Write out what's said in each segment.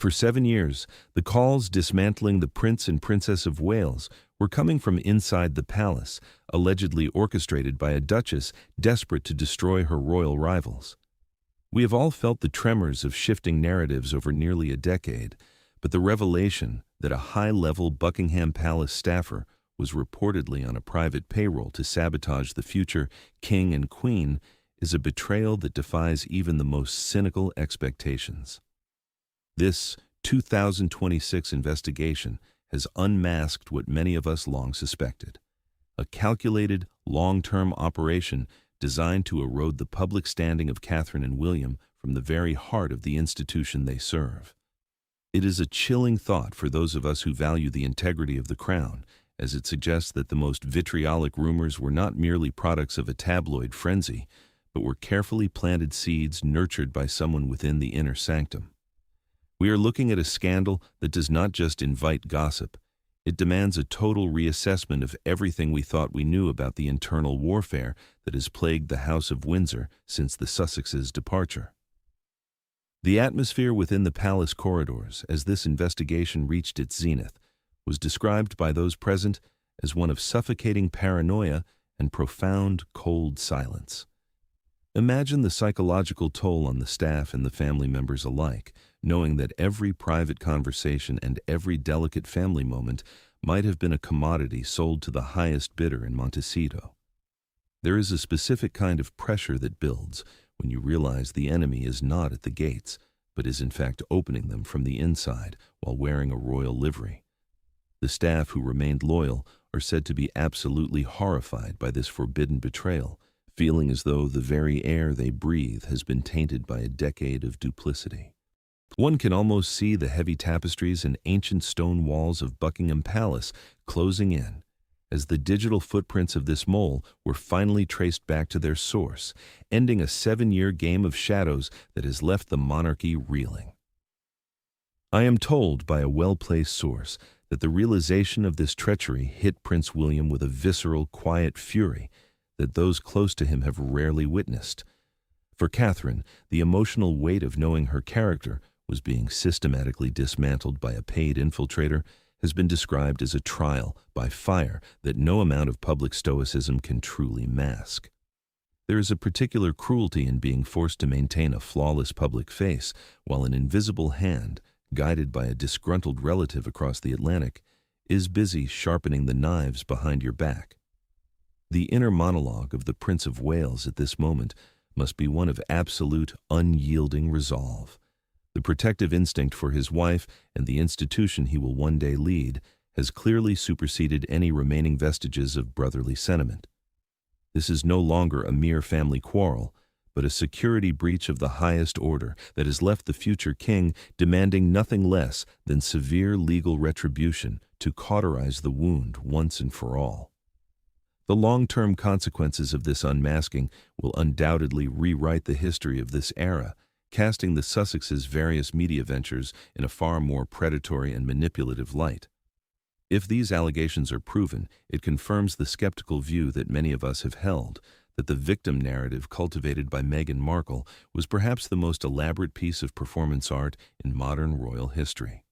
For 7 years, the calls dismantling the Prince and Princess of Wales were coming from inside the palace, allegedly orchestrated by a Duchess desperate to destroy her royal rivals. We have all felt the tremors of shifting narratives over nearly a decade, but the revelation that a high-level Buckingham Palace staffer was reportedly on a private payroll to sabotage the future king and queen is a betrayal that defies even the most cynical expectations. This 2026 investigation has unmasked what many of us long suspected, a calculated, long-term operation designed to erode the public standing of Catherine and William from the very heart of the institution they serve. It is a chilling thought for those of us who value the integrity of the crown, as it suggests that the most vitriolic rumors were not merely products of a tabloid frenzy, but were carefully planted seeds nurtured by someone within the inner sanctum. We are looking at a scandal that does not just invite gossip. It demands a total reassessment of everything we thought we knew about the internal warfare that has plagued the House of Windsor since the Sussexes' departure. The atmosphere within the palace corridors, as this investigation reached its zenith, was described by those present as one of suffocating paranoia and profound, cold silence. Imagine the psychological toll on the staff and the family members alike, knowing that every private conversation and every delicate family moment might have been a commodity sold to the highest bidder in Montecito. There is a specific kind of pressure that builds when you realize the enemy is not at the gates, but is in fact opening them from the inside while wearing a royal livery. The staff who remained loyal are said to be absolutely horrified by this forbidden betrayal, feeling as though the very air they breathe has been tainted by a decade of duplicity. One can almost see the heavy tapestries and ancient stone walls of Buckingham Palace closing in, as the digital footprints of this mole were finally traced back to their source, ending a 7-year game of shadows that has left the monarchy reeling. I am told by a well-placed source that the realization of this treachery hit Prince William with a visceral, quiet fury that those close to him have rarely witnessed. For Catherine, the emotional weight of knowing her character was being systematically dismantled by a paid infiltrator has been described as a trial by fire that no amount of public stoicism can truly mask. There is a particular cruelty in being forced to maintain a flawless public face while an invisible hand, guided by a disgruntled relative across the Atlantic, is busy sharpening the knives behind your back. The inner monologue of the Prince of Wales at this moment must be one of absolute, unyielding resolve. The protective instinct for his wife and the institution he will one day lead has clearly superseded any remaining vestiges of brotherly sentiment. This is no longer a mere family quarrel, but a security breach of the highest order that has left the future king demanding nothing less than severe legal retribution to cauterize the wound once and for all. The long-term consequences of this unmasking will undoubtedly rewrite the history of this era, casting the Sussexes' various media ventures in a far more predatory and manipulative light. If these allegations are proven, it confirms the skeptical view that many of us have held, that the victim narrative cultivated by Meghan Markle was perhaps the most elaborate piece of performance art in modern royal history.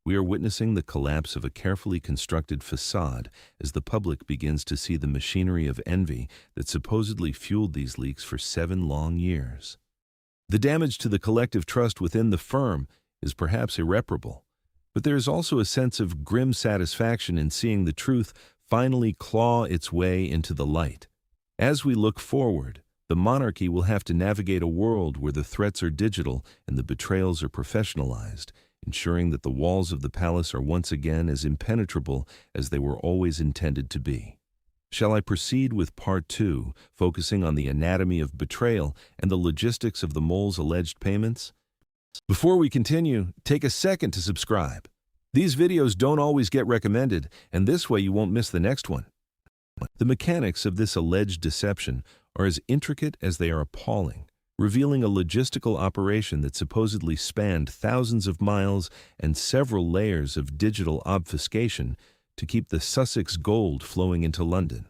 We are witnessing the collapse of a carefully constructed facade as the public begins to see the machinery of envy that supposedly fueled these leaks for 7 long years. The damage to the collective trust within the firm is perhaps irreparable, but there is also a sense of grim satisfaction in seeing the truth finally claw its way into the light. As we look forward, the monarchy will have to navigate a world where the threats are digital and the betrayals are professionalized, ensuring that the walls of the palace are once again as impenetrable as they were always intended to be. Shall I proceed with Part 2, focusing on the anatomy of betrayal and the logistics of the mole's alleged payments? Before we continue, take a second to subscribe. These videos don't always get recommended, and this way you won't miss the next one. The mechanics of this alleged deception are as intricate as they are appalling, revealing a logistical operation that supposedly spanned thousands of miles and several layers of digital obfuscation to keep the Sussex gold flowing into London.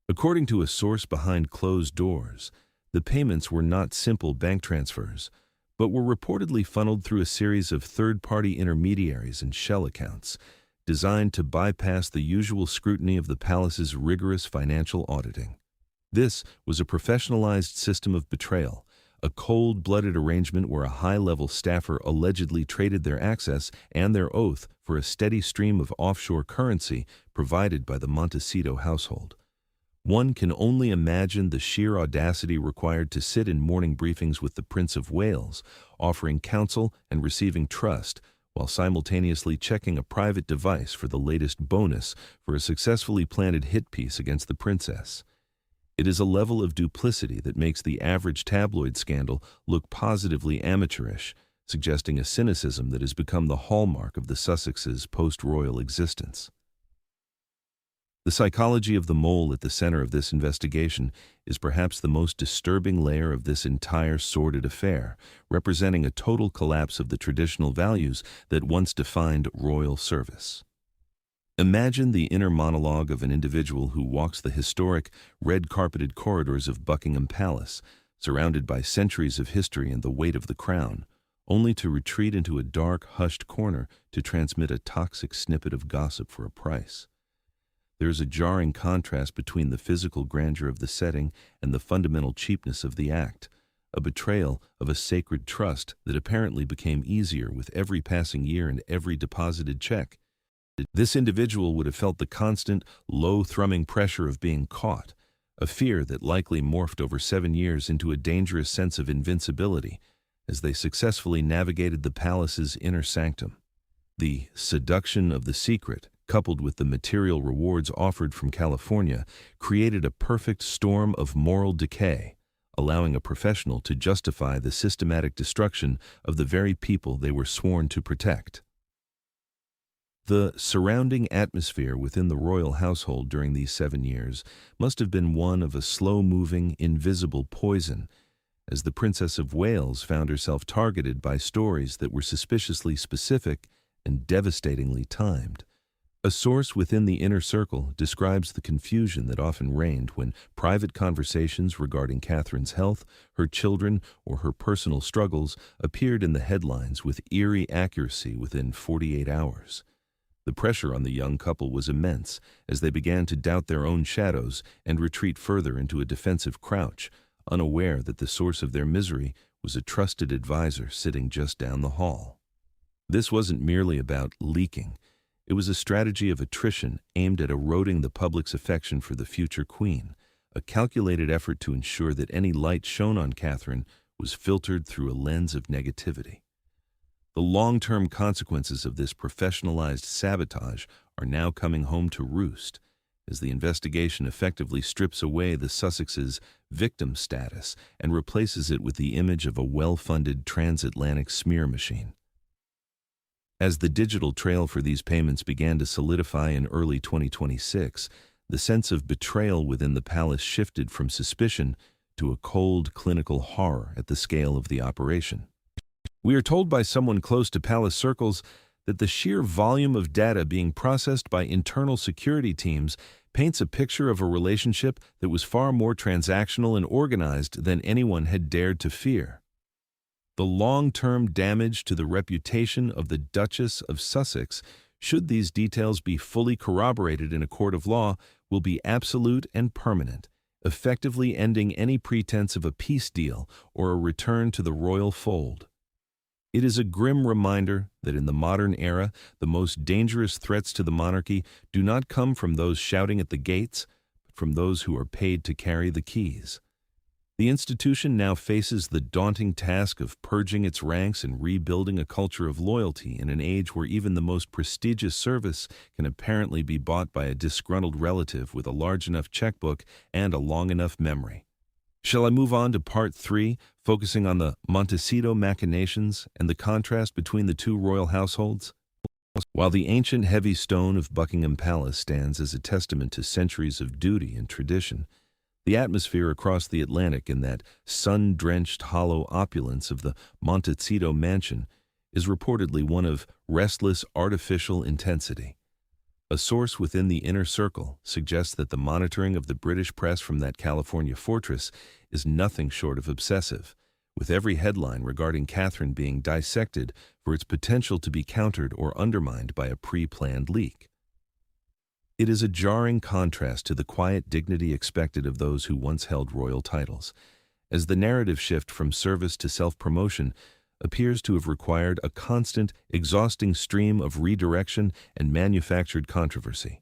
According to a source behind closed doors, the payments were not simple bank transfers, but were reportedly funneled through a series of third-party intermediaries and shell accounts, designed to bypass the usual scrutiny of the palace's rigorous financial auditing. This was a professionalized system of betrayal, a cold-blooded arrangement where a high-level staffer allegedly traded their access and their oath for a steady stream of offshore currency provided by the Montecito household. One can only imagine the sheer audacity required to sit in morning briefings with the Prince of Wales, offering counsel and receiving trust, while simultaneously checking a private device for the latest bonus for a successfully planted hit piece against the princess. It is a level of duplicity that makes the average tabloid scandal look positively amateurish, suggesting a cynicism that has become the hallmark of the Sussexes' post-royal existence. The psychology of the mole at the center of this investigation is perhaps the most disturbing layer of this entire sordid affair, representing a total collapse of the traditional values that once defined royal service. Imagine the inner monologue of an individual who walks the historic, red-carpeted corridors of Buckingham Palace, surrounded by centuries of history and the weight of the crown, only to retreat into a dark, hushed corner to transmit a toxic snippet of gossip for a price. There is a jarring contrast between the physical grandeur of the setting and the fundamental cheapness of the act, a betrayal of a sacred trust that apparently became easier with every passing year and every deposited check. This individual would have felt the constant, low-thrumming pressure of being caught, a fear that likely morphed over 7 years into a dangerous sense of invincibility as they successfully navigated the palace's inner sanctum. The seduction of the secret, coupled with the material rewards offered from California, created a perfect storm of moral decay, allowing a professional to justify the systematic destruction of the very people they were sworn to protect. The surrounding atmosphere within the royal household during these 7 years must have been one of a slow-moving, invisible poison, as the Princess of Wales found herself targeted by stories that were suspiciously specific and devastatingly timed. A source within the inner circle describes the confusion that often reigned when private conversations regarding Catherine's health, her children, or her personal struggles appeared in the headlines with eerie accuracy within 48 hours. The pressure on the young couple was immense as they began to doubt their own shadows and retreat further into a defensive crouch, unaware that the source of their misery was a trusted advisor sitting just down the hall. This wasn't merely about leaking. It was a strategy of attrition aimed at eroding the public's affection for the future queen, a calculated effort to ensure that any light shone on Catherine was filtered through a lens of negativity. The long-term consequences of this professionalized sabotage are now coming home to roost, as the investigation effectively strips away the Sussexes' victim status and replaces it with the image of a well-funded transatlantic smear machine. As the digital trail for these payments began to solidify in early 2026, the sense of betrayal within the palace shifted from suspicion to a cold, clinical horror at the scale of the operation. We are told by someone close to palace circles that the sheer volume of data being processed by internal security teams paints a picture of a relationship that was far more transactional and organized than anyone had dared to fear. The long-term damage to the reputation of the Duchess of Sussex, should these details be fully corroborated in a court of law, will be absolute and permanent, effectively ending any pretense of a peace deal or a return to the royal fold. It is a grim reminder that in the modern era, the most dangerous threats to the monarchy do not come from those shouting at the gates, but from those who are paid to carry the keys. The institution now faces the daunting task of purging its ranks and rebuilding a culture of loyalty in an age where even the most prestigious service can apparently be bought by a disgruntled relative with a large enough checkbook and a long enough memory. Shall I move on to Part 3, focusing on the Montecito machinations and the contrast between the two royal households? While the ancient heavy stone of Buckingham Palace stands as a testament to centuries of duty and tradition, the atmosphere across the Atlantic in that sun-drenched hollow opulence of the Montecito mansion is reportedly one of restless artificial intensity. A source within the inner circle suggests that the monitoring of the British press from that California fortress is nothing short of obsessive, with every headline regarding Catherine being dissected for its potential to be countered or undermined by a pre-planned leak. It is a jarring contrast to the quiet dignity expected of those who once held royal titles, as the narrative shift from service to self-promotion appears to have required a constant, exhausting stream of redirection and manufactured controversy.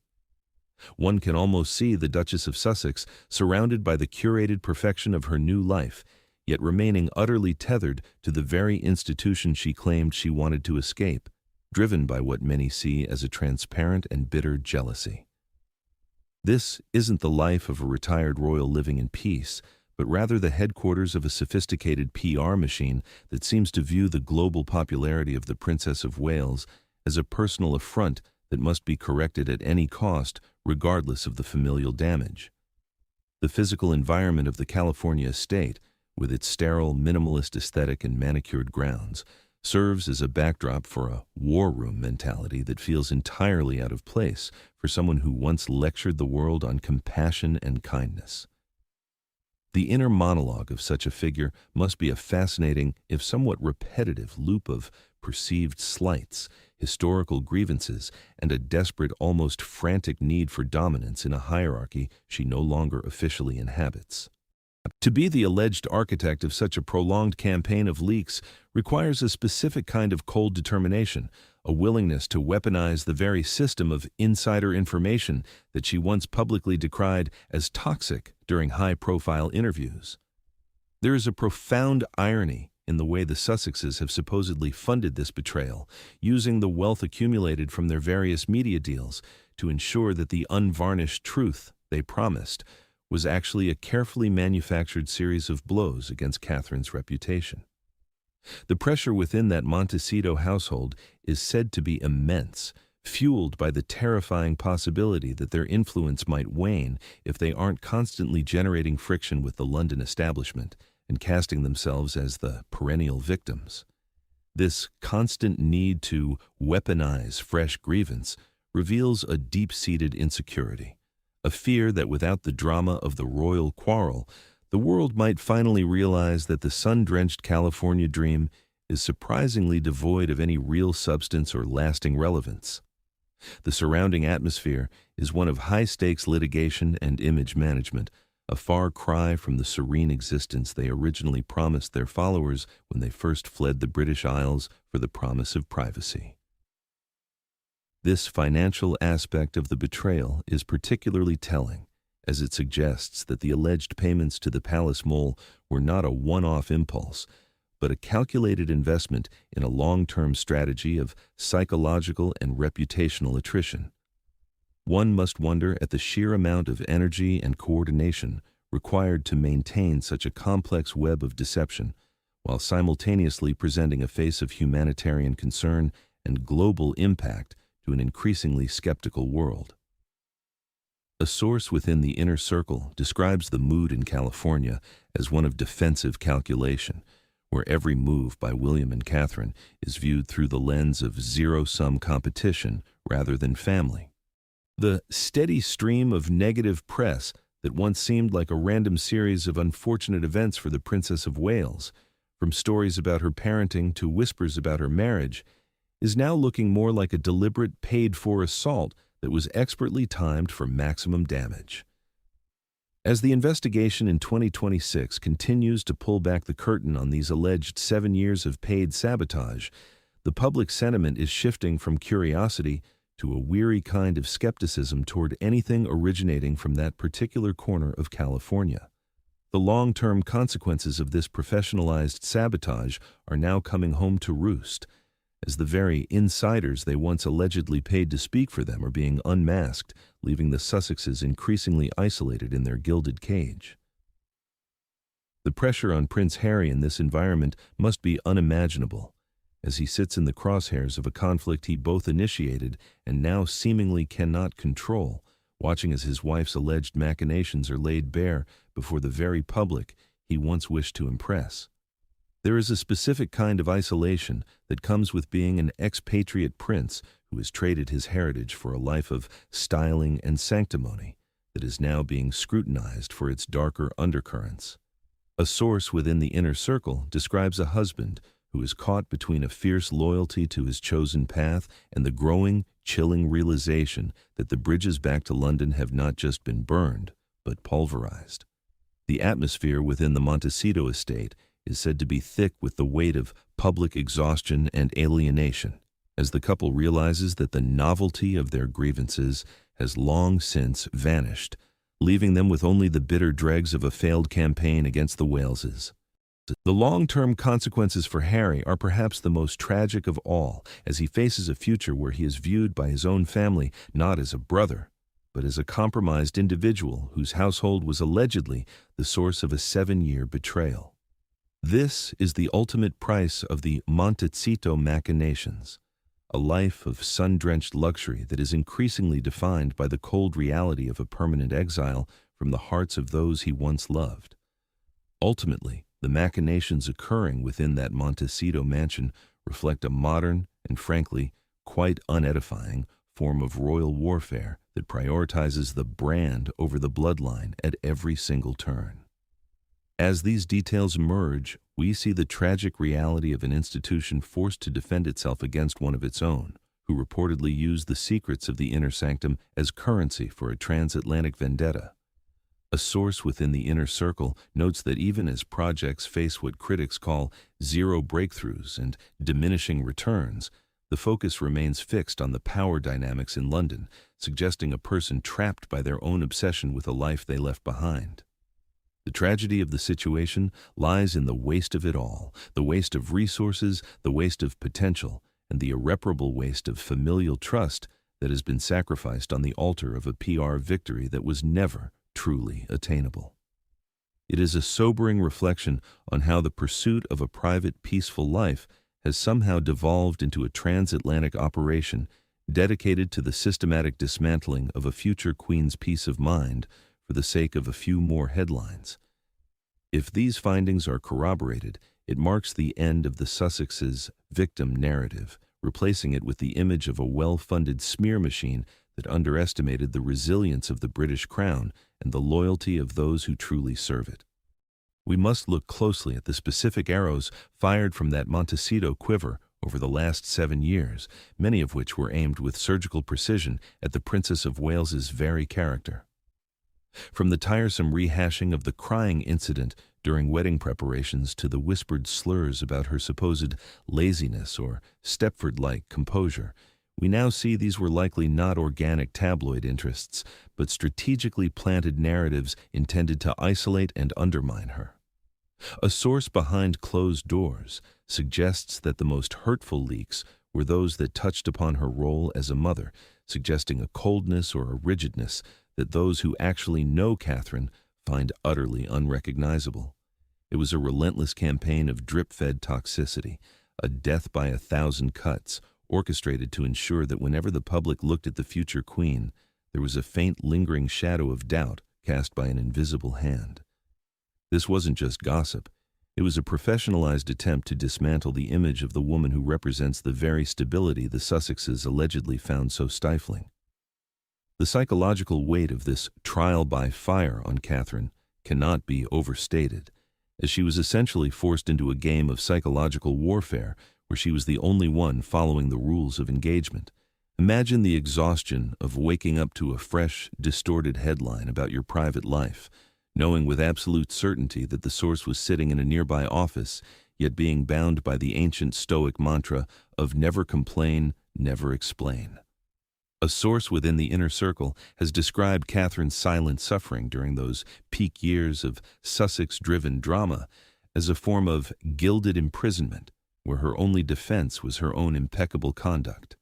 One can almost see the Duchess of Sussex surrounded by the curated perfection of her new life, yet remaining utterly tethered to the very institution she claimed she wanted to escape, driven by what many see as a transparent and bitter jealousy. This isn't the life of a retired royal living in peace, but rather the headquarters of a sophisticated PR machine that seems to view the global popularity of the Princess of Wales as a personal affront that must be corrected at any cost, regardless of the familial damage. The physical environment of the California estate, with its sterile, minimalist aesthetic and manicured grounds, serves as a backdrop for a war room mentality that feels entirely out of place for someone who once lectured the world on compassion and kindness. The inner monologue of such a figure must be a fascinating, if somewhat repetitive, loop of perceived slights, historical grievances, and a desperate, almost frantic need for dominance in a hierarchy she no longer officially inhabits. To be the alleged architect of such a prolonged campaign of leaks requires a specific kind of cold determination, a willingness to weaponize the very system of insider information that she once publicly decried as toxic during high-profile interviews. There is a profound irony in the way the Sussexes have supposedly funded this betrayal, using the wealth accumulated from their various media deals to ensure that the unvarnished truth they promised was actually a carefully manufactured series of blows against Catherine's reputation. The pressure within that Montecito household is said to be immense, fueled by the terrifying possibility that their influence might wane if they aren't constantly generating friction with the London establishment and casting themselves as the perennial victims. This constant need to weaponize fresh grievance reveals a deep-seated insecurity, a fear that without the drama of the royal quarrel, the world might finally realize that the sun-drenched California dream is surprisingly devoid of any real substance or lasting relevance. The surrounding atmosphere is one of high-stakes litigation and image management, a far cry from the serene existence they originally promised their followers when they first fled the British Isles for the promise of privacy. This financial aspect of the betrayal is particularly telling, as it suggests that the alleged payments to the palace mole were not a one-off impulse, but a calculated investment in a long-term strategy of psychological and reputational attrition. One must wonder at the sheer amount of energy and coordination required to maintain such a complex web of deception, while simultaneously presenting a face of humanitarian concern and global impact to an increasingly skeptical world. A source within the inner circle describes the mood in California as one of defensive calculation, where every move by William and Catherine is viewed through the lens of zero-sum competition rather than family. The steady stream of negative press that once seemed like a random series of unfortunate events for the Princess of Wales, from stories about her parenting to whispers about her marriage, is now looking more like a deliberate paid-for assault that was expertly timed for maximum damage. As the investigation in 2026 continues to pull back the curtain on these alleged 7 years of paid sabotage, the public sentiment is shifting from curiosity to a weary kind of skepticism toward anything originating from that particular corner of California. The long-term consequences of this professionalized sabotage are now coming home to roost, as the very insiders they once allegedly paid to speak for them are being unmasked, leaving the Sussexes increasingly isolated in their gilded cage. The pressure on Prince Harry in this environment must be unimaginable, as he sits in the crosshairs of a conflict he both initiated and now seemingly cannot control, watching as his wife's alleged machinations are laid bare before the very public he once wished to impress. There is a specific kind of isolation that comes with being an expatriate prince who has traded his heritage for a life of styling and sanctimony that is now being scrutinized for its darker undercurrents. A source within the inner circle describes a husband who is caught between a fierce loyalty to his chosen path and the growing, chilling realization that the bridges back to London have not just been burned, but pulverized. The atmosphere within the Montecito estate is said to be thick with the weight of public exhaustion and alienation, as the couple realizes that the novelty of their grievances has long since vanished, leaving them with only the bitter dregs of a failed campaign against the Waleses. The long-term consequences for Harry are perhaps the most tragic of all, as he faces a future where he is viewed by his own family not as a brother, but as a compromised individual whose household was allegedly the source of a 7-year betrayal. This is the ultimate price of the Montecito machinations, a life of sun-drenched luxury that is increasingly defined by the cold reality of a permanent exile from the hearts of those he once loved. Ultimately, the machinations occurring within that Montecito mansion reflect a modern and, frankly, quite unedifying form of royal warfare that prioritizes the brand over the bloodline at every single turn. As these details emerge, we see the tragic reality of an institution forced to defend itself against one of its own, who reportedly used the secrets of the inner sanctum as currency for a transatlantic vendetta. A source within the inner circle notes that even as projects face what critics call zero breakthroughs and diminishing returns, the focus remains fixed on the power dynamics in London, suggesting a person trapped by their own obsession with a life they left behind. The tragedy of the situation lies in the waste of it all, the waste of resources, the waste of potential, and the irreparable waste of familial trust that has been sacrificed on the altar of a PR victory that was never truly attainable. It is a sobering reflection on how the pursuit of a private, peaceful life has somehow devolved into a transatlantic operation dedicated to the systematic dismantling of a future queen's peace of mind for the sake of a few more headlines. If these findings are corroborated, it marks the end of the Sussexes' victim narrative, replacing it with the image of a well-funded smear machine that underestimated the resilience of the British crown and the loyalty of those who truly serve it. We must look closely at the specific arrows fired from that Montecito quiver over the last 7 years, many of which were aimed with surgical precision at the Princess of Wales's very character. From the tiresome rehashing of the crying incident during wedding preparations to the whispered slurs about her supposed laziness or Stepford-like composure, we now see these were likely not organic tabloid interests, but strategically planted narratives intended to isolate and undermine her. A source behind closed doors suggests that the most hurtful leaks were those that touched upon her role as a mother, suggesting a coldness or a rigidness that those who actually know Catherine find utterly unrecognizable. It was a relentless campaign of drip-fed toxicity, a death by 1,000 cuts, orchestrated to ensure that whenever the public looked at the future queen, there was a faint lingering shadow of doubt cast by an invisible hand. This wasn't just gossip. It was a professionalized attempt to dismantle the image of the woman who represents the very stability the Sussexes allegedly found so stifling. The psychological weight of this trial by fire on Catherine cannot be overstated, as she was essentially forced into a game of psychological warfare where she was the only one following the rules of engagement. Imagine the exhaustion of waking up to a fresh, distorted headline about your private life, knowing with absolute certainty that the source was sitting in a nearby office, yet being bound by the ancient Stoic mantra of never complain, never explain. A source within the inner circle has described Catherine's silent suffering during those peak years of Sussex-driven drama as a form of gilded imprisonment, where her only defense was her own impeccable conduct.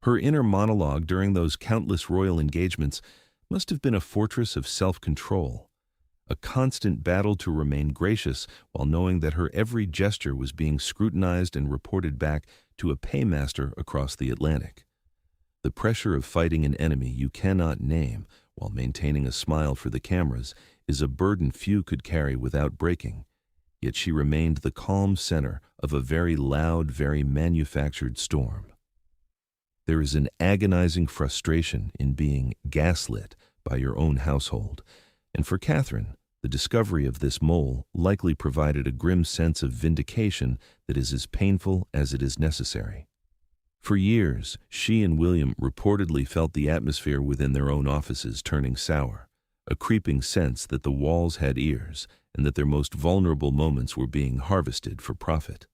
Her inner monologue during those countless royal engagements must have been a fortress of self-control, a constant battle to remain gracious while knowing that her every gesture was being scrutinized and reported back to a paymaster across the Atlantic. The pressure of fighting an enemy you cannot name while maintaining a smile for the cameras is a burden few could carry without breaking, yet she remained the calm center of a very loud, very manufactured storm. There is an agonizing frustration in being gaslit by your own household, and for Catherine, The discovery of this mole likely provided a grim sense of vindication that is as painful as it is necessary. For years, she and William reportedly felt the atmosphere within their own offices turning sour, a creeping sense that the walls had ears and that their most vulnerable moments were being harvested for profit.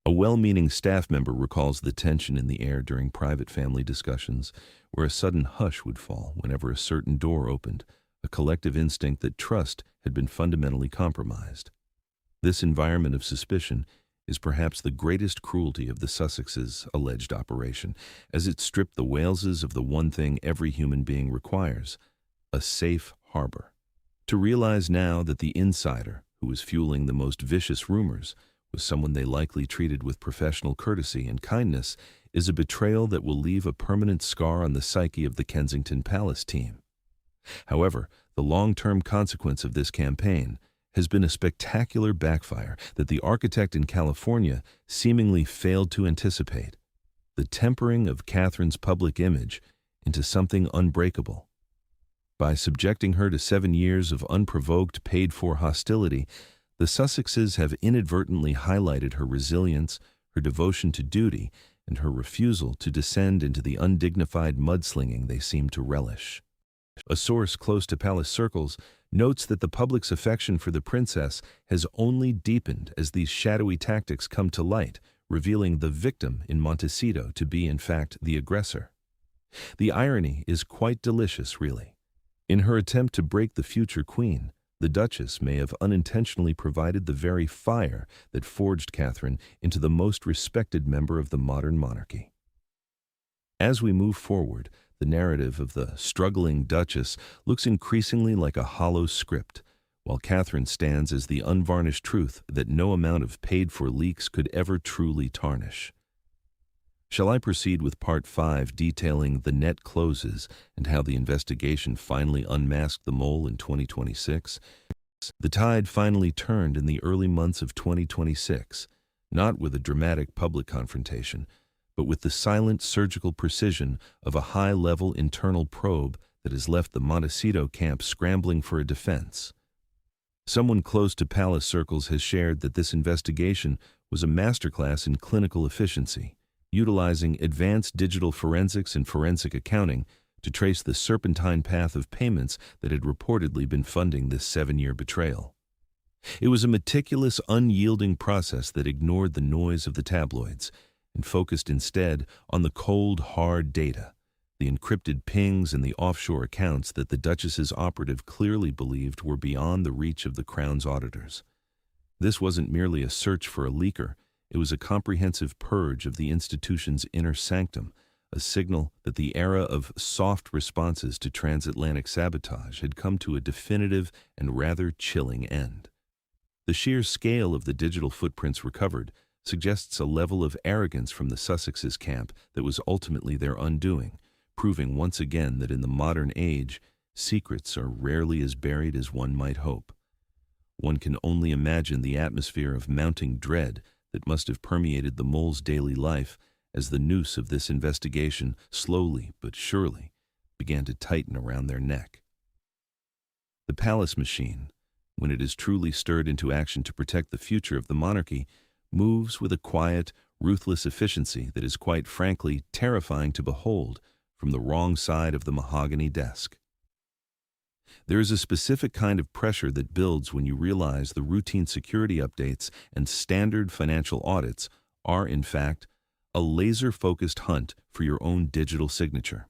A well-meaning staff member recalls the tension in the air during private family discussions, where a sudden hush would fall whenever a certain door opened, a collective instinct that trust had been fundamentally compromised. This environment of suspicion is perhaps the greatest cruelty of the Sussexes' alleged operation, as it stripped the Waleses of the one thing every human being requires: a safe harbor. To realize now that the insider, who was fueling the most vicious rumors, was someone they likely treated with professional courtesy and kindness is a betrayal that will leave a permanent scar on the psyche of the Kensington Palace team. However, the long-term consequence of this campaign has been a spectacular backfire that the architect in California seemingly failed to anticipate: the tempering of Catherine's public image into something unbreakable. By subjecting her to 7 years of unprovoked, paid-for hostility, the Sussexes have inadvertently highlighted her resilience, her devotion to duty, and her refusal to descend into the undignified mudslinging they seem to relish. A source close to palace circles notes that the public's affection for the princess has only deepened as these shadowy tactics come to light, revealing the victim in Montecito to be, in fact, the aggressor. The irony is quite delicious, really. In her attempt to break the future queen, the Duchess may have unintentionally provided the very fire that forged Catherine into the most respected member of the modern monarchy. As we move forward, the narrative of the struggling Duchess looks increasingly like a hollow script, while Catherine stands as the unvarnished truth that no amount of paid-for leaks could ever truly tarnish. Shall I proceed with Part 5, detailing the net closes and how the investigation finally unmasked the mole in 2026? The tide finally turned in the early months of 2026, not with a dramatic public confrontation, but with the silent surgical precision of a high-level internal probe that has left the Montecito camp scrambling for a defense. Someone close to palace circles has shared that this investigation was a masterclass in clinical efficiency, utilizing advanced digital forensics and forensic accounting to trace the serpentine path of payments that had reportedly been funding this 7-year betrayal. It was a meticulous, unyielding process that ignored the noise of the tabloids and focused instead on the cold, hard data, the encrypted pings and the offshore accounts that the Duchess's operative clearly believed were beyond the reach of the Crown's auditors. This wasn't merely a search for a leaker. It was a comprehensive purge of the institution's inner sanctum, a signal that the era of soft responses to transatlantic sabotage had come to a definitive and rather chilling end. The sheer scale of the digital footprints recovered suggests a level of arrogance from the Sussexes' camp that was ultimately their undoing, proving once again that in the modern age, secrets are rarely as buried as one might hope. One can only imagine the atmosphere of mounting dread that must have permeated the mole's daily life as the noose of this investigation slowly but surely began to tighten around their neck. The palace machine, when it is truly stirred into action to protect the future of the monarchy, moves with a quiet, ruthless efficiency that is quite frankly terrifying to behold from the wrong side of the mahogany desk. There is a specific kind of pressure that builds when you realize the routine security updates and standard financial audits are, in fact, a laser-focused hunt for your own digital signature.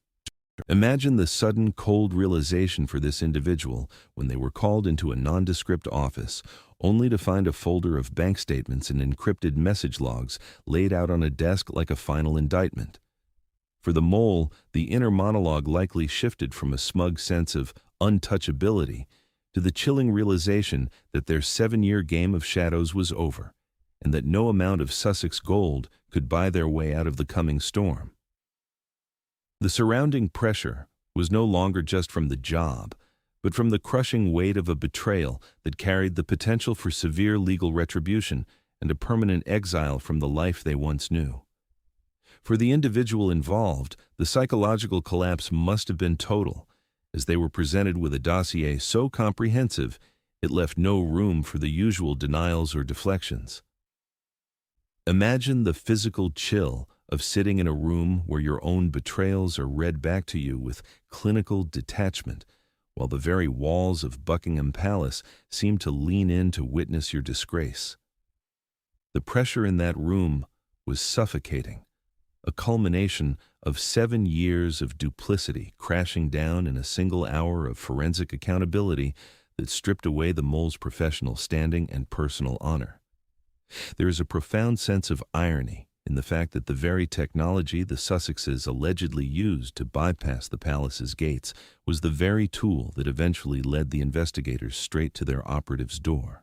Imagine the sudden cold realization for this individual when they were called into a nondescript office, only to find a folder of bank statements and encrypted message logs laid out on a desk like a final indictment. For the mole, the inner monologue likely shifted from a smug sense of untouchability to the chilling realization that their 7-year game of shadows was over, and that no amount of Sussex gold could buy their way out of the coming storm. The surrounding pressure was no longer just from the job, but from the crushing weight of a betrayal that carried the potential for severe legal retribution and a permanent exile from the life they once knew. For the individual involved, the psychological collapse must have been total, as they were presented with a dossier so comprehensive it left no room for the usual denials or deflections. Imagine the physical chill of sitting in a room where your own betrayals are read back to you with clinical detachment, while the very walls of Buckingham Palace seem to lean in to witness your disgrace. The pressure in that room was suffocating, a culmination of 7 years of duplicity crashing down in a single hour of forensic accountability that stripped away the mole's professional standing and personal honor. There is a profound sense of irony in the fact that the very technology the Sussexes allegedly used to bypass the palace's gates was the very tool that eventually led the investigators straight to their operative's door.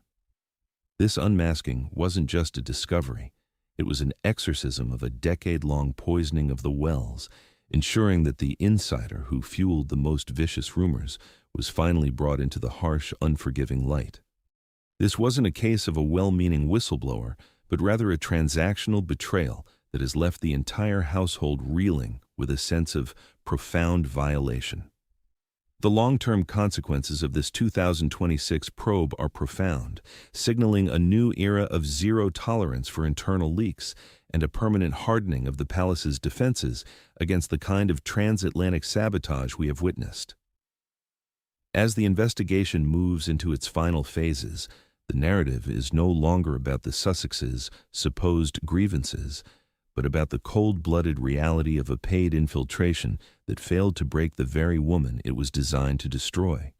This unmasking wasn't just a discovery. It was an exorcism of a decade-long poisoning of the wells, ensuring that the insider who fueled the most vicious rumors was finally brought into the harsh, unforgiving light. This wasn't a case of a well-meaning whistleblower, but rather a transactional betrayal that has left the entire household reeling with a sense of profound violation. The long-term consequences of this 2026 probe are profound, signaling a new era of zero tolerance for internal leaks and a permanent hardening of the palace's defenses against the kind of transatlantic sabotage we have witnessed. As the investigation moves into its final phases, the narrative is no longer about the Sussexes' supposed grievances, but about the cold-blooded reality of a paid infiltration that failed to break the very woman it was designed to destroy.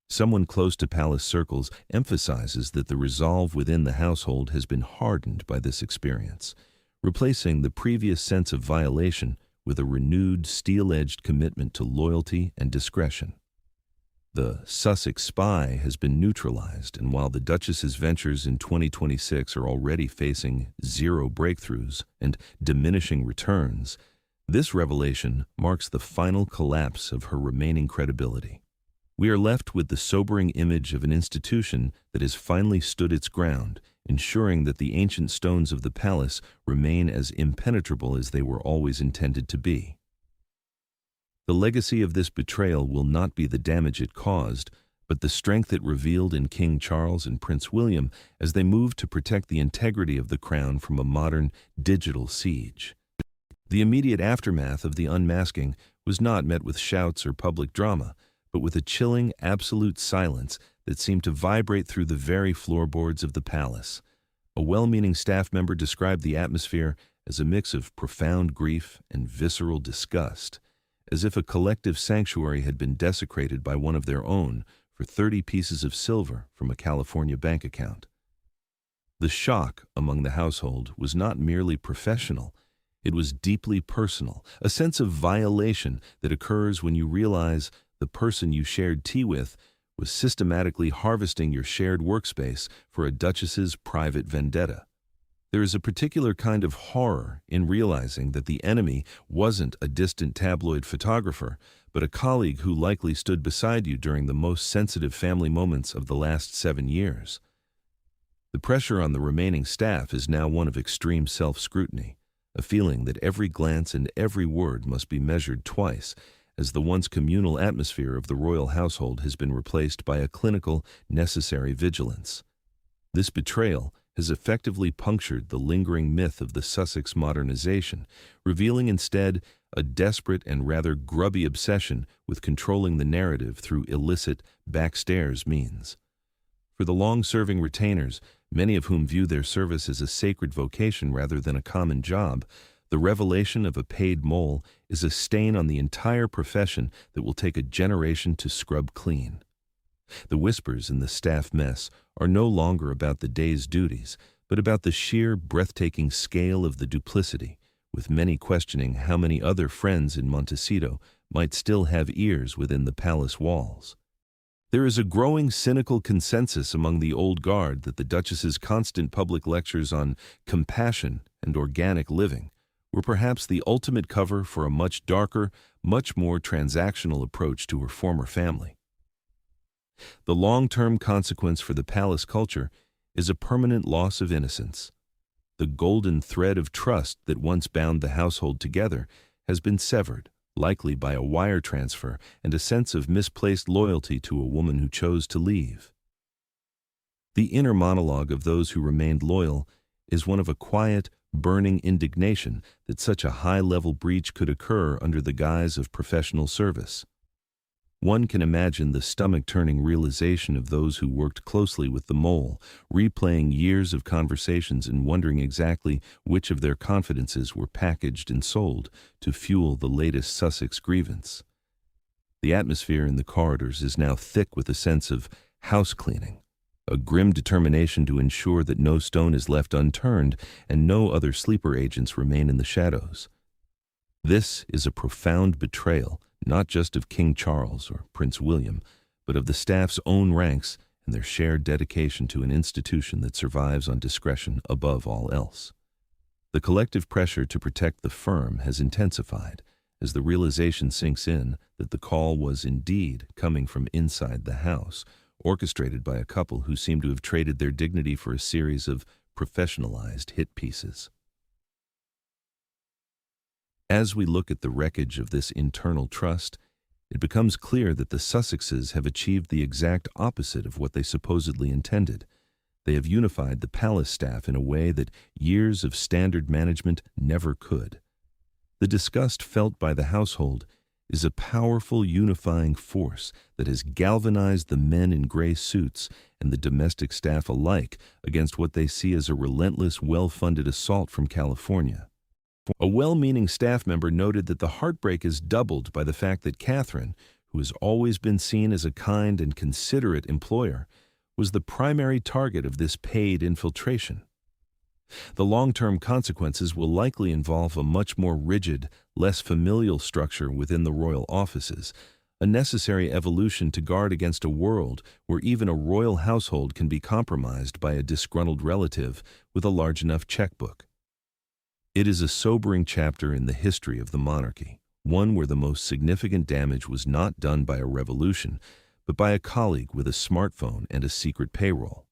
Someone close to palace circles emphasizes that the resolve within the household has been hardened by this experience, replacing the previous sense of violation with a renewed steel-edged commitment to loyalty and discretion. The Sussex spy has been neutralized, and while the Duchess's ventures in 2026 are already facing zero breakthroughs and diminishing returns, this revelation marks the final collapse of her remaining credibility. We are left with the sobering image of an institution that has finally stood its ground, ensuring that the ancient stones of the palace remain as impenetrable as they were always intended to be. The legacy of this betrayal will not be the damage it caused, but the strength it revealed in King Charles and Prince William as they moved to protect the integrity of the crown from a modern digital siege. The immediate aftermath of the unmasking was not met with shouts or public drama, but with a chilling, absolute silence that seemed to vibrate through the very floorboards of the palace. A well-meaning staff member described the atmosphere as a mix of profound grief and visceral disgust, as if a collective sanctuary had been desecrated by one of their own for 30 pieces of silver from a California bank account. The shock among the household was not merely professional, it was deeply personal, a sense of violation that occurs when you realize the person you shared tea with was systematically harvesting your shared workspace for a duchess's private vendetta. There is a particular kind of horror in realizing that the enemy wasn't a distant tabloid photographer, but a colleague who likely stood beside you during the most sensitive family moments of the last 7 years. The pressure on the remaining staff is now one of extreme self-scrutiny, a feeling that every glance and every word must be measured twice, as the once communal atmosphere of the royal household has been replaced by a clinical, necessary vigilance. This betrayal has effectively punctured the lingering myth of the Sussex modernization, revealing instead a desperate and rather grubby obsession with controlling the narrative through illicit, backstairs means. For the long-serving retainers, many of whom view their service as a sacred vocation rather than a common job, the revelation of a paid mole is a stain on the entire profession that will take a generation to scrub clean. The whispers in the staff mess are no longer about the day's duties, but about the sheer, breathtaking scale of the duplicity, with many questioning how many other friends in Montecito might still have ears within the palace walls. There is a growing cynical consensus among the old guard that the Duchess's constant public lectures on compassion and organic living were perhaps the ultimate cover for a much darker, much more transactional approach to her former family. The long-term consequence for the palace culture is a permanent loss of innocence. The golden thread of trust that once bound the household together has been severed, likely by a wire transfer and a sense of misplaced loyalty to a woman who chose to leave. The inner monologue of those who remained loyal is one of a quiet, burning indignation that such a high-level breach could occur under the guise of professional service. One can imagine the stomach-turning realization of those who worked closely with the mole, replaying years of conversations and wondering exactly which of their confidences were packaged and sold to fuel the latest Sussex grievance. The atmosphere in the corridors is now thick with a sense of house-cleaning, a grim determination to ensure that no stone is left unturned and no other sleeper agents remain in the shadows. This is a profound betrayal, not just of King Charles or Prince William, but of the staff's own ranks and their shared dedication to an institution that survives on discretion above all else. The collective pressure to protect the firm has intensified as the realization sinks in that the call was indeed coming from inside the house, orchestrated by a couple who seem to have traded their dignity for a series of professionalized hit pieces. As we look at the wreckage of this internal trust, it becomes clear that the Sussexes have achieved the exact opposite of what they supposedly intended. They have unified the palace staff in a way that years of standard management never could. The disgust felt by the household is a powerful unifying force that has galvanized the men in gray suits and the domestic staff alike against what they see as a relentless, well-funded assault from California. A well-meaning staff member noted that the heartbreak is doubled by the fact that Catherine, who has always been seen as a kind and considerate employer, was the primary target of this paid infiltration. The long-term consequences will likely involve a much more rigid, less familial structure within the royal offices, a necessary evolution to guard against a world where even a royal household can be compromised by a disgruntled relative with a large enough checkbook. It is a sobering chapter in the history of the monarchy, one where the most significant damage was not done by a revolution, but by a colleague with a smartphone and a secret payroll.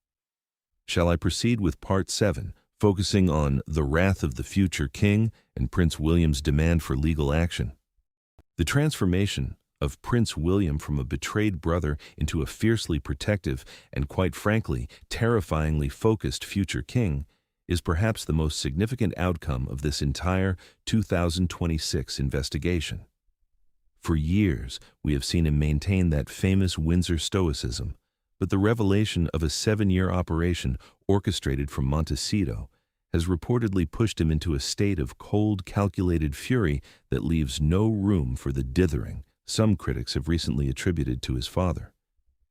Shall I proceed with Part 7, focusing on the wrath of the future king and Prince William's demand for legal action? The transformation of Prince William from a betrayed brother into a fiercely protective and, quite frankly, terrifyingly focused future king is perhaps the most significant outcome of this entire 2026 investigation. For years, we have seen him maintain that famous Windsor stoicism, but the revelation of a 7-year operation orchestrated from Montecito has reportedly pushed him into a state of cold, calculated fury that leaves no room for the dithering some critics have recently attributed to his father.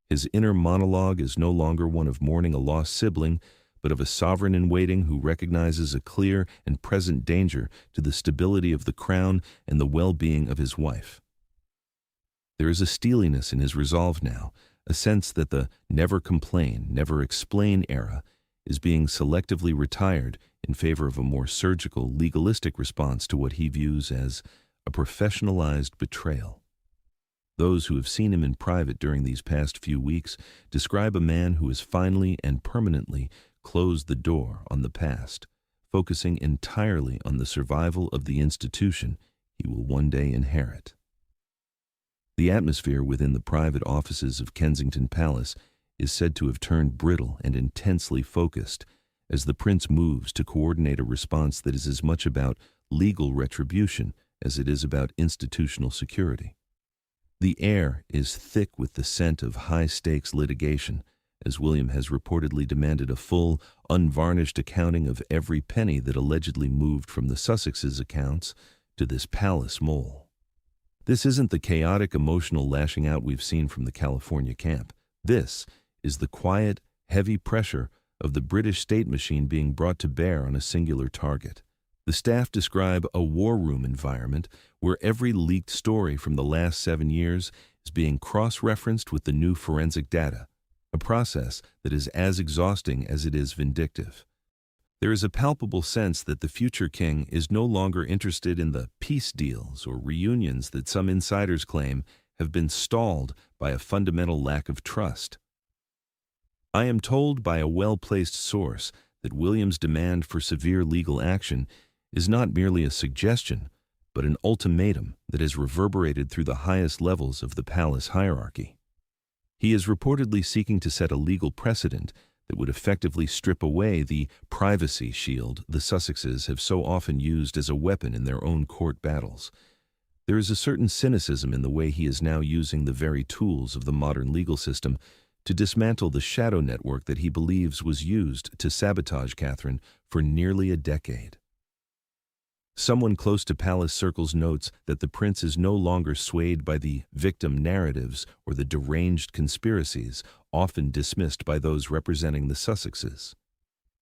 His inner monologue is no longer one of mourning a lost sibling, but of a sovereign in waiting who recognizes a clear and present danger to the stability of the crown and the well-being of his wife. There is a steeliness in his resolve now, a sense that the never complain, never explain era is being selectively retired in favor of a more surgical, legalistic response to what he views as a professionalized betrayal. Those who have seen him in private during these past few weeks describe a man who has finally and permanently closed the door on the past, focusing entirely on the survival of the institution he will one day inherit. The atmosphere within the private offices of Kensington Palace is said to have turned brittle and intensely focused as the prince moves to coordinate a response that is as much about legal retribution as it is about institutional security. The air is thick with the scent of high-stakes litigation, as William has reportedly demanded a full, unvarnished accounting of every penny that allegedly moved from the Sussexes' accounts to this palace mole. This isn't the chaotic emotional lashing out we've seen from the California camp. This is the quiet, heavy pressure of the British state machine being brought to bear on a singular target. The staff describe a war room environment where every leaked story from the last 7 years is being cross-referenced with the new forensic data, a process that is as exhausting as it is vindictive. There is a palpable sense that the future king is no longer interested in the peace deals or reunions that some insiders claim have been stalled by a fundamental lack of trust. I am told by a well-placed source that William's demand for severe legal action is not merely a suggestion, but an ultimatum that has reverberated through the highest levels of the palace hierarchy. He is reportedly seeking to set a legal precedent that would effectively strip away the privacy shield the Sussexes have so often used as a weapon in their own court battles. There is a certain cynicism in the way he is now using the very tools of the modern legal system to dismantle the shadow network that he believes was used to sabotage Catherine for nearly a decade. Someone close to palace circles notes that the prince is no longer swayed by the victim narratives or the deranged conspiracies often dismissed by those representing the Sussexes.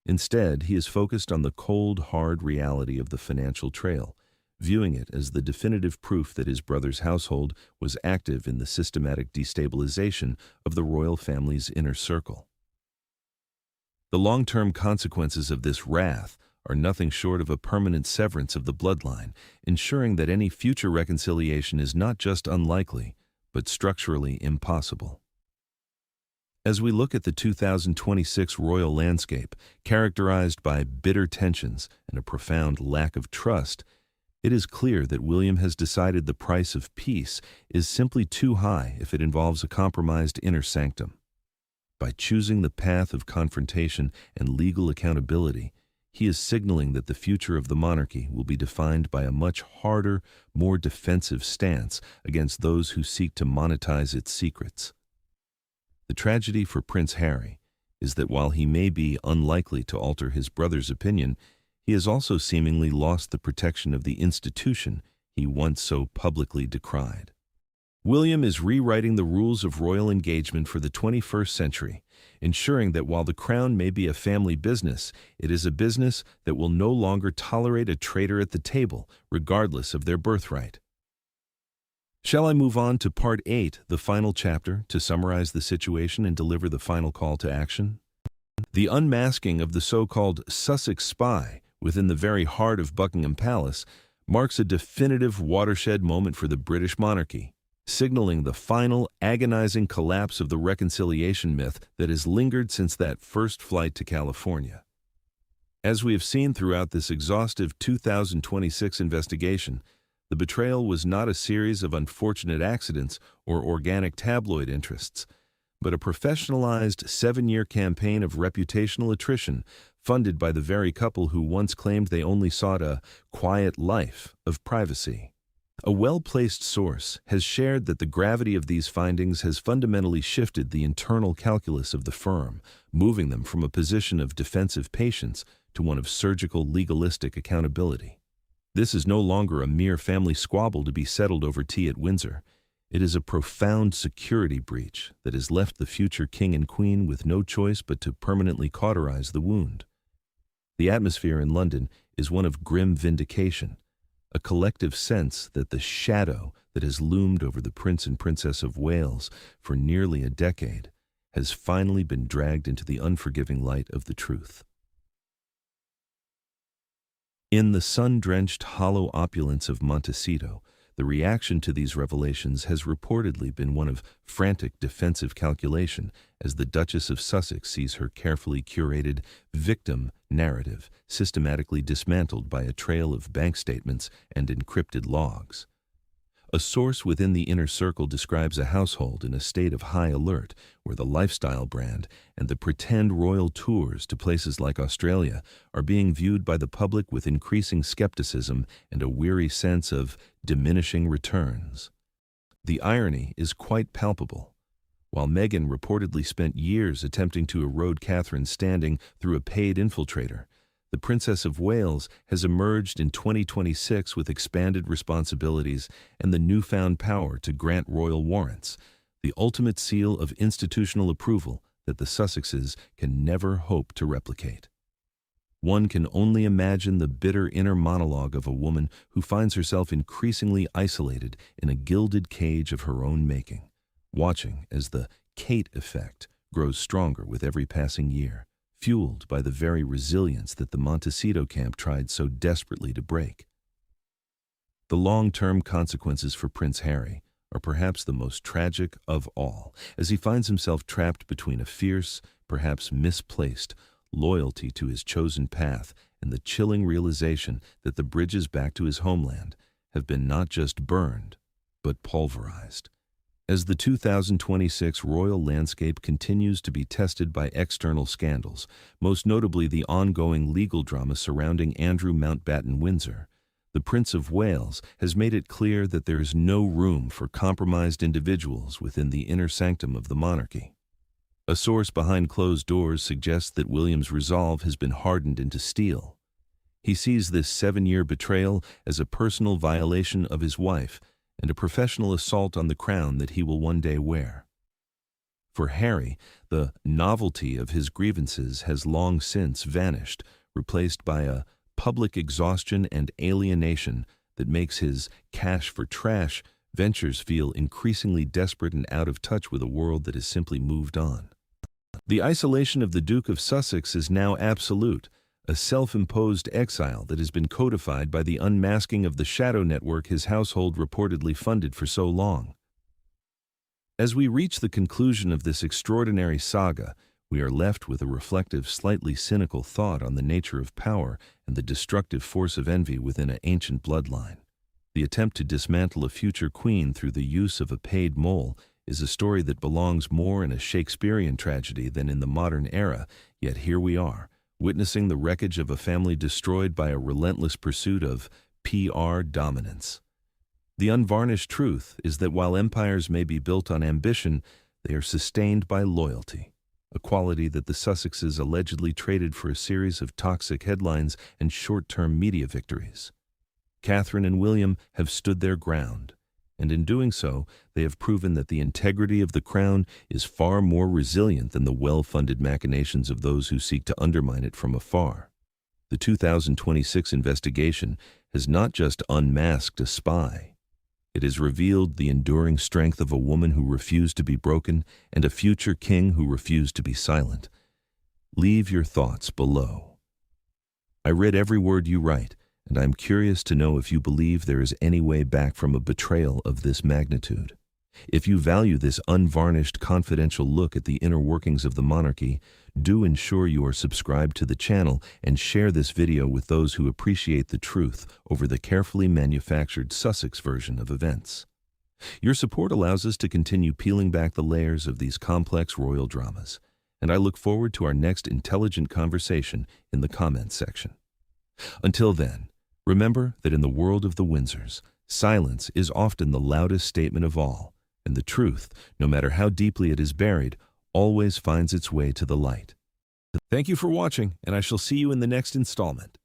Instead, he is focused on the cold, hard reality of the financial trail, viewing it as the definitive proof that his brother's household was active in the systematic destabilization of the royal family's inner circle. The long-term consequences of this wrath are nothing short of a permanent severance of the bloodline, ensuring that any future reconciliation is not just unlikely, but structurally impossible. As we look at the 2026 royal landscape, characterized by bitter tensions and a profound lack of trust, it is clear that William has decided the price of peace is simply too high if it involves a compromised inner sanctum. By choosing the path of confrontation and legal accountability, he is signaling that the future of the monarchy will be defined by a much harder, more defensive stance against those who seek to monetize its secrets. The tragedy for Prince Harry is that while he may be unlikely to alter his brother's opinion, he has also seemingly lost the protection of the institution he once so publicly decried. William is rewriting the rules of royal engagement for the 21st century, ensuring that while the crown may be a family business, it is a business that will no longer tolerate a traitor at the table, regardless of their birthright. Shall I move on to Part 8, the final chapter, to summarize the situation and deliver the final call to action? The unmasking of the so-called Sussex spy within the very heart of Buckingham Palace marks a definitive watershed moment for the British monarchy, signaling the final, agonizing collapse of the reconciliation myth that has lingered since that first flight to California. As we have seen throughout this exhaustive 2026 investigation, the betrayal was not a series of unfortunate accidents or organic tabloid interests, but a professionalized 7-year campaign of reputational attrition funded by the very couple who once claimed they only sought a quiet life of privacy. A well-placed source has shared that the gravity of these findings has fundamentally shifted the internal calculus of the firm, moving them from a position of defensive patience to one of surgical legalistic accountability. This is no longer a mere family squabble to be settled over tea at Windsor. It is a profound security breach that has left the future king and queen with no choice but to permanently cauterize the wound. The atmosphere in London is one of grim vindication, a collective sense that the shadow that has loomed over the Prince and Princess of Wales for nearly a decade has finally been dragged into the unforgiving light of the truth. In the sun-drenched hollow opulence of Montecito, the reaction to these revelations has reportedly been one of frantic defensive calculation as the Duchess of Sussex sees her carefully curated victim narrative systematically dismantled by a trail of bank statements and encrypted logs. A source within the inner circle describes a household in a state of high alert where the lifestyle brand and the pretend royal tours to places like Australia are being viewed by the public with increasing skepticism and a weary sense of diminishing returns. The irony is quite palpable. While Meghan reportedly spent years attempting to erode Catherine's standing through a paid infiltrator, the Princess of Wales has emerged in 2026 with expanded responsibilities and the newfound power to grant royal warrants, the ultimate seal of institutional approval that the Sussexes can never hope to replicate. One can only imagine the bitter inner monologue of a woman who finds herself increasingly isolated in a gilded cage of her own making, watching as the Kate effect grows stronger with every passing year, fueled by the very resilience that the Montecito camp tried so desperately to break. The long-term consequences for Prince Harry are perhaps the most tragic of all, as he finds himself trapped between a fierce, perhaps misplaced, loyalty to his chosen path and the chilling realization that the bridges back to his homeland have been not just burned, but pulverized. As the 2026 royal landscape continues to be tested by external scandals, most notably the ongoing legal drama surrounding Andrew Mountbatten Windsor, the Prince of Wales has made it clear that there is no room for compromised individuals within the inner sanctum of the monarchy. A source behind closed doors suggests that William's resolve has been hardened into steel. He sees this 7-year betrayal as a personal violation of his wife and a professional assault on the crown that he will one day wear. For Harry, the novelty of his grievances has long since vanished, replaced by a public exhaustion and alienation that makes his cash-for-trash ventures feel increasingly desperate and out of touch with a world that has simply moved on. The isolation of the Duke of Sussex is now absolute, a self-imposed exile that has been codified by the unmasking of the shadow network his household reportedly funded for so long. As we reach the conclusion of this extraordinary saga, we are left with a reflective, slightly cynical thought on the nature of power and the destructive force of envy within an ancient bloodline. The attempt to dismantle a future queen through the use of a paid mole is a story that belongs more in a Shakespearean tragedy than in the modern era, yet here we are, witnessing the wreckage of a family destroyed by a relentless pursuit of PR dominance. The unvarnished truth is that while empires may be built on ambition, they are sustained by loyalty, a quality that the Sussexes allegedly traded for a series of toxic headlines and short-term media victories. Catherine and William have stood their ground, and in doing so, they have proven that the integrity of the crown is far more resilient than the well-funded machinations of those who seek to undermine it from afar. The 2026 investigation has not just unmasked a spy. It has revealed the enduring strength of a woman who refused to be broken and a future king who refused to be silent. Leave your thoughts below. I read every word you write, and I'm curious to know if you believe there is any way back from a betrayal of this magnitude. If you value this unvarnished, confidential look at the inner workings of the monarchy, do ensure you are subscribed to the channel and share this video with those who appreciate the truth over the carefully manufactured Sussex version of events. Your support allows us to continue peeling back the layers of these complex royal dramas, and I look forward to our next intelligent conversation in the comments section. Until then, remember that in the world of the Windsors, silence is often the loudest statement of all, and the truth, no matter how deeply it is buried, always finds its way to the light. Thank you for watching, and I shall see you in the next installment.